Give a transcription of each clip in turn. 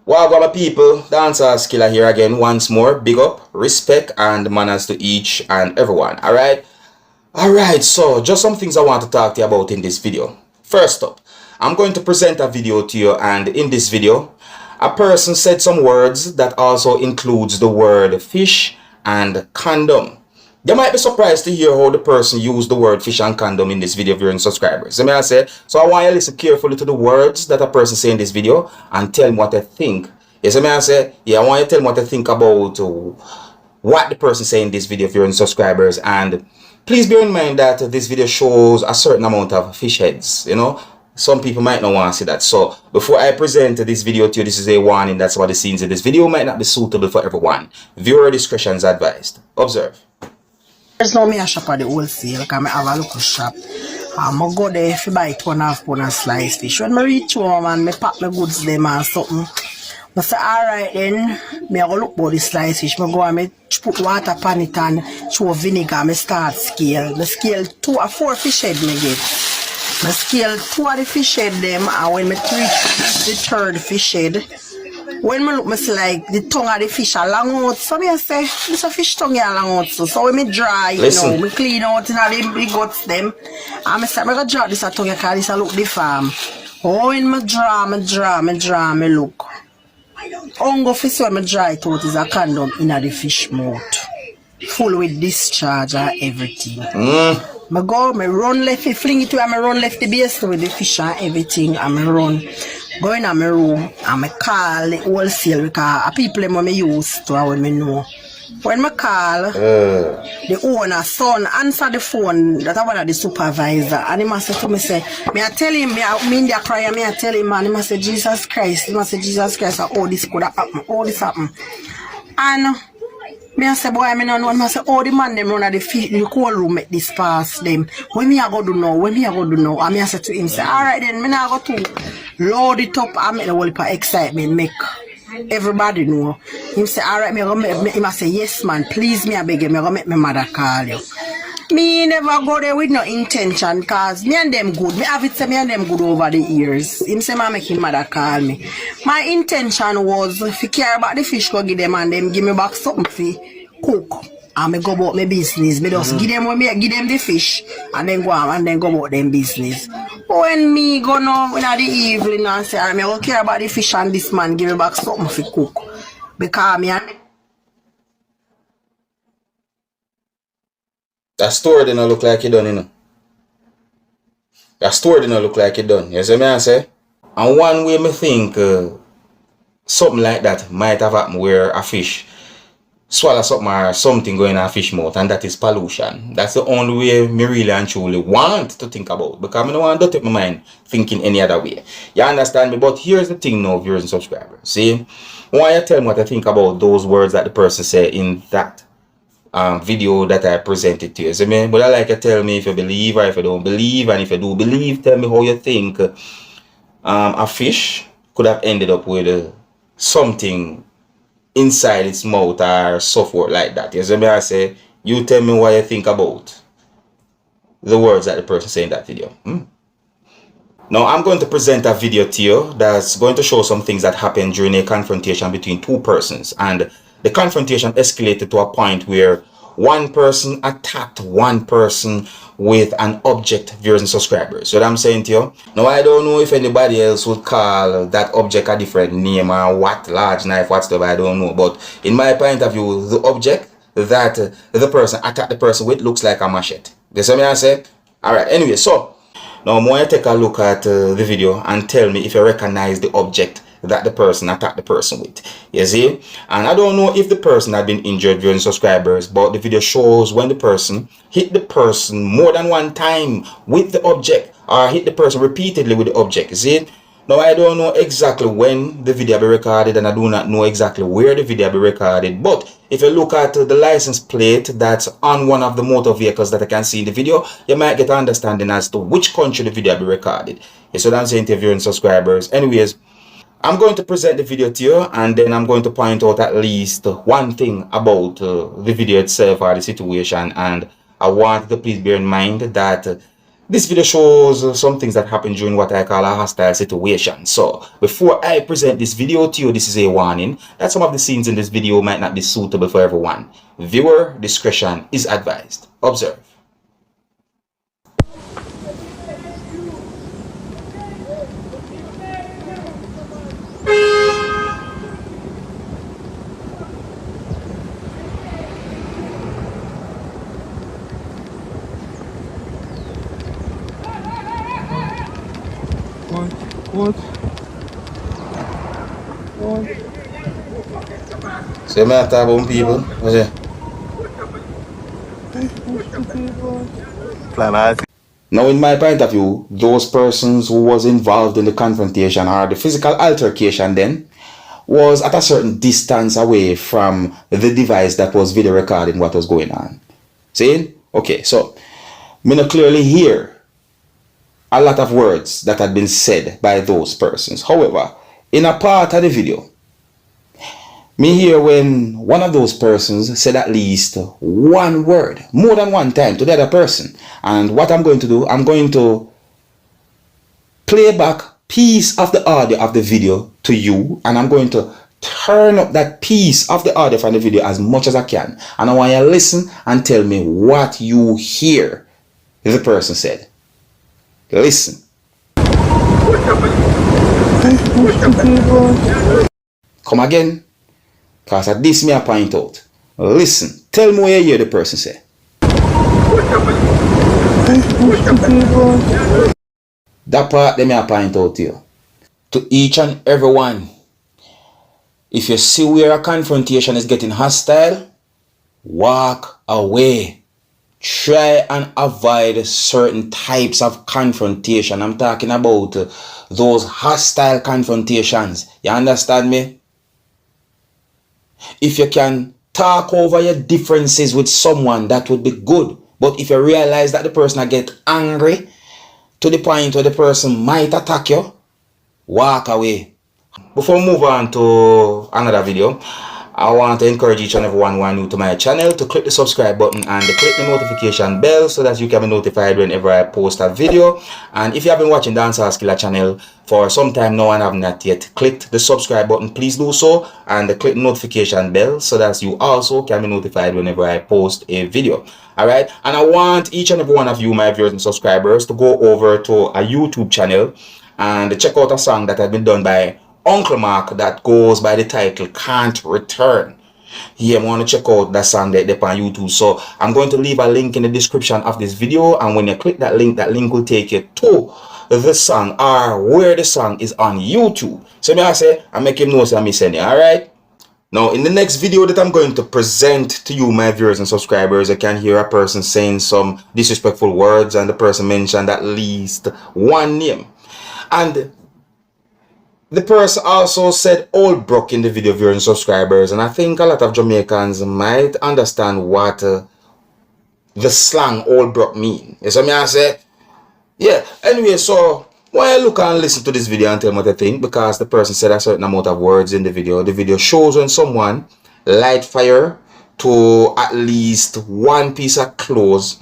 Welcome my people, Dancehall Skilla here again once more. Big up, respect and manners to each and everyone. Alright, so just some things I want to talk to you about in this video. First up, I'm going to present a video to you, and in this video, a person said some words that also includes the word fish and condom. You might be surprised to hear how the person used the word fish and condom in this video, viewing subscribers. I say, so I want you to listen carefully to the words that a person say in this video and tell me what they think. Yes, I say, yeah, I want you to tell me what they think about what the person say in this video, viewing subscribers. And please bear in mind that this video shows a certain amount of fish heads, you know. Some people might not want to see that. So before I present this video to you, this is a warning. That's why the scenes in this video might not be suitable for everyone. Viewer discretion is advised. Observe. There's no me a shop at the wholesale, because I have a local shop. I go there if you buy 2.5 pound of sliced fish. When I reach home and I pack my goods them and something, I say, alright then, I go look for the sliced fish. I go and put water on it and throw vinegar, I start scale. I scale 2 or 4 fish head I get. I scale 2 of the fish head them, and when I reach the 3rd fish head, when I look, I see like the tongue of the fish are long out. So I say, this a fish tongue are long out. So when I dry, listen, you know, I clean out in the guts them. And I say, I'm going to draw this tongue because this a look the farm. Oh, when I draw, I look. Ongo fish when I dry it out is a condom in the fish mouth. Full with discharge and everything. I go, I run left, fling it to I run left the base with the fish and everything, and I run. Go in my room and I call the wholesale because people I use to when I know. When I call, the owner son answer the phone that I want the supervisor, and he must say to me, say, me I tell him, me in the cry, me I tell him, and he must say, Jesus Christ, oh this could happen, oh this happen. And me I say, boy, I don't know. I say, oh, the man them run at the cold room make this pass them. When me I go do now? And me I say to him, say, alright then, me now go to load it up and make the whole heap of excitement, make everybody know. Him say, alright, me I go make, him I say, yes man, please me I beg you, me I go make my mother call you. Me never go there with no intention, cause me and them good. Me have it say me and them good over the years. Him say I make him mother call me. My intention was if you care about the fish, go give them and them give me back something for cook. And me go about my business. Me just give them the fish and then go on and then go about them business. When me go now in the evening and say, me don't care about the fish and this man give me back something for cook. Because me and that story didn't look like it done, you know. That story didn't look like it done. You see me I say? And one way me think something like that might have happened where a fish swallow something or something going in a fish mouth, and that is pollution. That's the only way me really and truly want to think about, because I don't want to take my mind thinking any other way. You understand me? But here's the thing now, viewers and subscribers. See, why you tell me what I think about those words that the person said in that video that I presented to you. So, but I like you tell me if you believe or if you don't believe, and if you do believe, tell me how you think a fish could have ended up with something inside its mouth or so forth like that. You see me? I say, you tell me what you think about the words that the person said in that video. Now I'm going to present a video to you that's going to show some things that happened during a confrontation between 2 persons, and the confrontation escalated to a point where one person attacked one person with an object, viewers and subscribers. So what I'm saying to you, now I don't know if anybody else would call that object a different name or what, large knife, what stuff, I don't know. But in my point of view, the object that the person attacked the person with looks like a machete. You see what I say? Alright, anyway, so now I'm going to take a look at the video and tell me if you recognize the object that the person attacked the person with. You see? And I don't know if the person had been injured, viewing subscribers, but the video shows when the person hit the person more than one time with the object, or hit the person repeatedly with the object. You see? Now I don't know exactly when the video be recorded, and I do not know exactly where the video be recorded, but if you look at the license plate that's on one of the motor vehicles that I can see in the video, you might get an understanding as to which country the video be recorded. You see what I'm saying to viewing subscribers? Anyways, I'm going to present the video to you, and then I'm going to point out at least one thing about the video itself or the situation. And I want to please bear in mind that This video shows some things that happened during what I call a hostile situation. So before I present this video to you, this is a warning that some of the scenes in this video might not be suitable for everyone. Viewer discretion is advised. Observe. What? So you might talk about people. What's it? Now, in my point of view, those persons who was involved in the confrontation or the physical altercation then was at a certain distance away from the device that was video recording what was going on. See? Okay, so me not clearly hear a lot of words that had been said by those persons. However, in a part of the video, me hear when one of those persons said at least one word, more than one time to the other person. And what I'm going to do, I'm going to play back piece of the audio of the video to you, and I'm going to turn up that piece of the audio from the video as much as I can. And I want you to listen and tell me what you hear the person said. Listen. Come again. Because at this me I point out. Listen. Tell me what you hear the person say. That part let me I point out to you. To each and every one. If you see where a confrontation is getting hostile, walk away. Try and avoid certain types of confrontation. I'm talking about those hostile confrontations. You understand me? If you can talk over your differences with someone, that would be good. But if you realize that the person will get angry to the point where the person might attack you, walk away. Before we move on to another video, I want to encourage each and everyone who are new to my channel to click the subscribe button and click the notification bell so that you can be notified whenever I post a video. And if you have been watching Dancehall Skilla channel for some time now and have not yet clicked the subscribe button, please do so, and click the notification bell so that you also can be notified whenever I post a video. Alright, and I want each and every one of you, my viewers and subscribers, to go over to a YouTube channel and check out a song that has been done by Uncle Mark that goes by the title Can't Return. Yeah, I want to check out that song there on YouTube. So I'm going to leave a link in the description of this video, and when you click that link will take you to the song or where the song is on YouTube. So me I say, I make him know so I'm sending. Alright. Now in the next video that I'm going to present to you, my viewers and subscribers, I can hear a person saying some disrespectful words, and the person mentioned at least one name. And the person also said Old Brook in the video, viewers and subscribers, and I think a lot of Jamaicans might understand what the slang Old Brook mean. You see me I say? Yeah, anyway, so when I look and listen to this video and tell me what I think, because the person said a certain amount of words in the video shows when someone light fire to at least one piece of clothes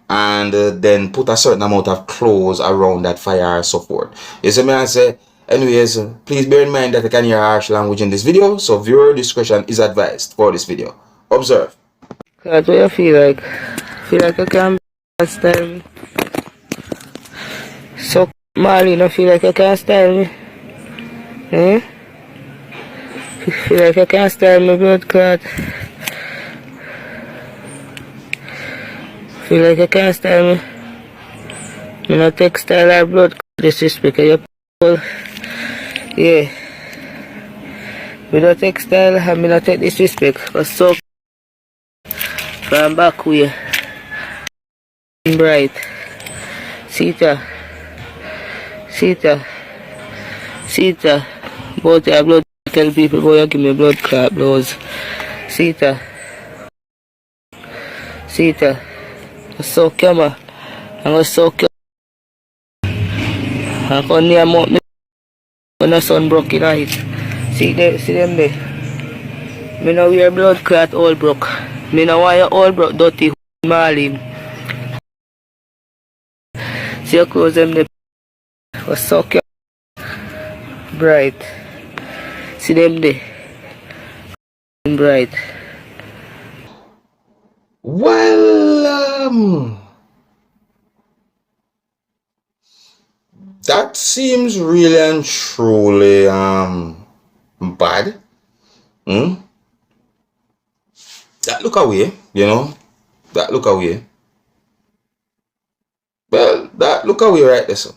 and then put a certain amount of clothes around that fire and so forth. You see me I say? Anyways, please bear in mind that I can hear harsh language in this video, so viewer discretion is advised for this video. Observe. What do you feel like? Feel like I can't style me? So, Marley, don't feel like I can't style me? Eh? Feel like I can't style me, blood clot? Feel like I can't style me? Me not take style or blood clot disrespect of your people. Yeah. Me not take style and me not take disrespect. But so from back way. Bright. Sita. Both your blood tell people boy you give me blood clot blows. Sita. So camera. I'm gonna soak you. I come near me when the sun broke in it. See them there. Me no wear blood clot all broke. Me no want your all broke dirty Marlin. See your clothes them there. Was suck your bright. See them there. Bright. Well, that seems really and truly bad. That look away, you know. That look away. Well, that look away right there, so.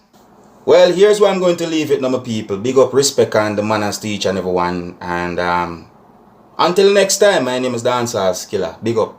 Well, here's where I'm going to leave it now, my people. Big up, respect, and the manners to each and everyone. And until next time, my name is Dancehall Skilla. Big up.